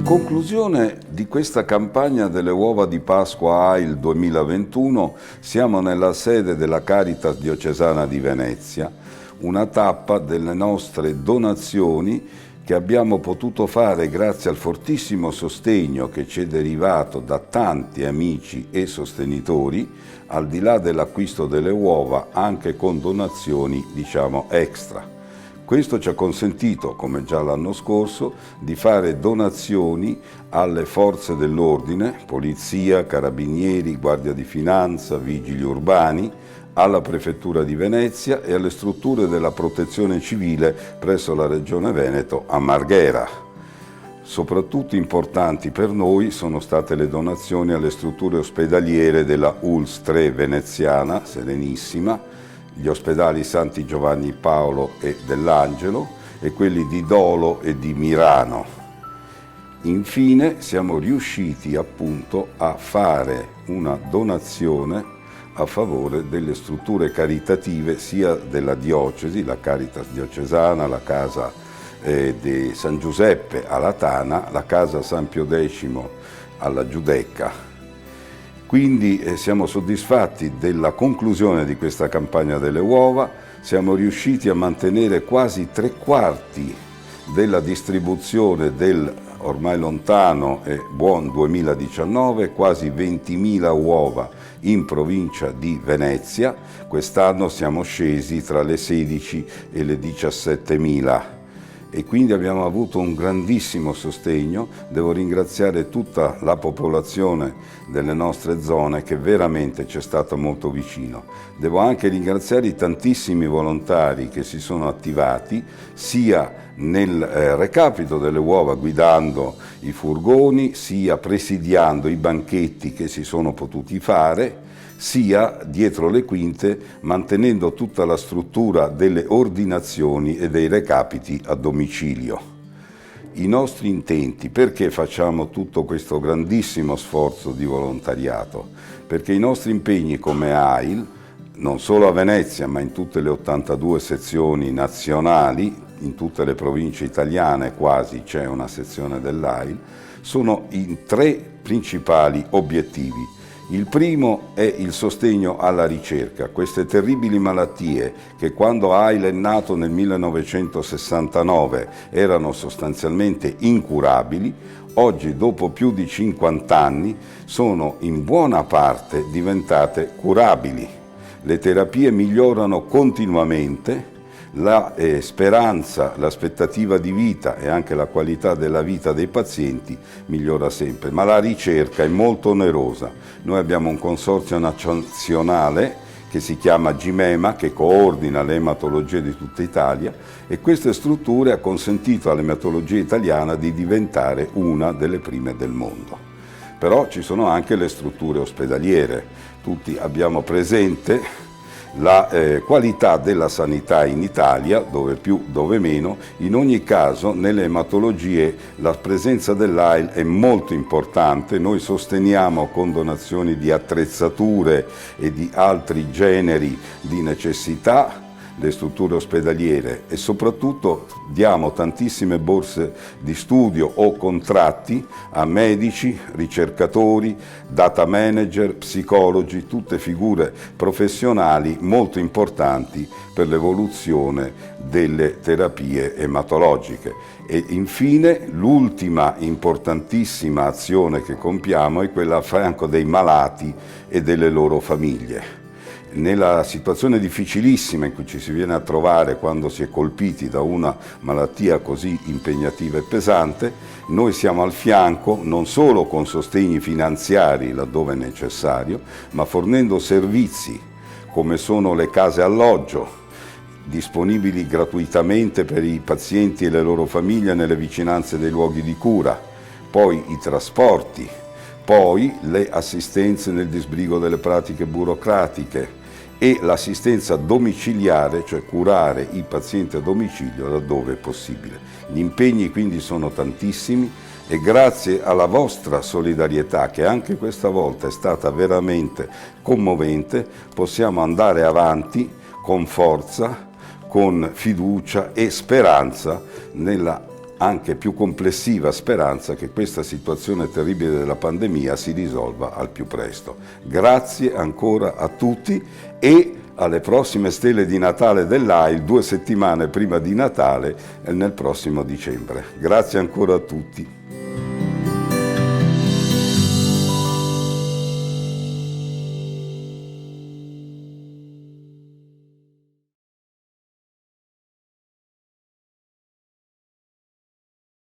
conclusione di questa campagna delle uova di Pasqua AIL 2021 siamo nella sede della Caritas Diocesana di Venezia, una tappa delle nostre donazioni che abbiamo potuto fare grazie al fortissimo sostegno che ci è derivato da tanti amici e sostenitori, al di là dell'acquisto delle uova, anche con donazioni, diciamo, extra. Questo ci ha consentito, come già l'anno scorso, di fare donazioni alle forze dell'ordine, polizia, carabinieri, guardia di finanza, vigili urbani, alla Prefettura di Venezia e alle strutture della protezione civile presso la Regione Veneto a Marghera. Soprattutto importanti per noi sono state le donazioni alle strutture ospedaliere della ULSS 3 veneziana, Serenissima, gli ospedali Santi Giovanni Paolo e dell'Angelo e quelli di Dolo e di Mirano. Infine siamo riusciti appunto a fare una donazione a favore delle strutture caritative sia della diocesi, la Caritas Diocesana, la Casa di San Giuseppe a Latana, la Casa San Pio X alla Giudecca. Quindi siamo soddisfatti della conclusione di questa campagna delle uova, siamo riusciti a mantenere quasi 3/4 della distribuzione del ormai lontano e buon 2019, quasi 20.000 uova in provincia di Venezia. Quest'anno siamo scesi tra le 16 e le 17.000. E quindi abbiamo avuto un grandissimo sostegno. Devo ringraziare tutta la popolazione delle nostre zone che veramente ci è stata molto vicino. Devo anche ringraziare i tantissimi volontari che si sono attivati sia nel recapito delle uova guidando i furgoni, sia presidiando i banchetti che si sono potuti fare, sia dietro le quinte mantenendo tutta la struttura delle ordinazioni e dei recapiti a domicilio. I nostri intenti, perché facciamo tutto questo grandissimo sforzo di volontariato? Perché i nostri impegni come AIL, non solo a Venezia ma in tutte le 82 sezioni nazionali, in tutte le province italiane quasi c'è una sezione dell'AIL, sono in 3 principali obiettivi. Il primo è il sostegno alla ricerca. Queste terribili malattie che quando AIL è nato nel 1969 erano sostanzialmente incurabili, oggi dopo più di 50 anni sono in buona parte diventate curabili. Le terapie migliorano continuamente, la speranza, l'aspettativa di vita e anche la qualità della vita dei pazienti migliora sempre, ma la ricerca è molto onerosa. Noi abbiamo un consorzio nazionale che si chiama GIMEMA, che coordina le ematologie di tutta Italia, e queste strutture ha consentito all'ematologia italiana di diventare una delle prime del mondo. Però ci sono anche le strutture ospedaliere. Tutti abbiamo presente la qualità della sanità in Italia, dove più, dove meno. In ogni caso nelle ematologie la presenza dell'AIL è molto importante. Noi sosteniamo con donazioni di attrezzature e di altri generi di necessità le strutture ospedaliere e soprattutto diamo tantissime borse di studio o contratti a medici, ricercatori, data manager, psicologi, tutte figure professionali molto importanti per l'evoluzione delle terapie ematologiche. E infine l'ultima importantissima azione che compiamo è quella a fianco dei malati e delle loro famiglie. Nella situazione difficilissima in cui ci si viene a trovare quando si è colpiti da una malattia così impegnativa e pesante, noi siamo al fianco non solo con sostegni finanziari laddove è necessario, ma fornendo servizi come sono le case alloggio, disponibili gratuitamente per i pazienti e le loro famiglie nelle vicinanze dei luoghi di cura, poi i trasporti, poi le assistenze nel disbrigo delle pratiche burocratiche e l'assistenza domiciliare, cioè curare i pazienti a domicilio laddove è possibile. Gli impegni quindi sono tantissimi e grazie alla vostra solidarietà, che anche questa volta è stata veramente commovente, possiamo andare avanti con forza, con fiducia e speranza nella anche più complessiva speranza che questa situazione terribile della pandemia si risolva al più presto. Grazie ancora a tutti e alle prossime stelle di Natale dell'AIL, 2 settimane prima di Natale nel prossimo dicembre. Grazie ancora a tutti.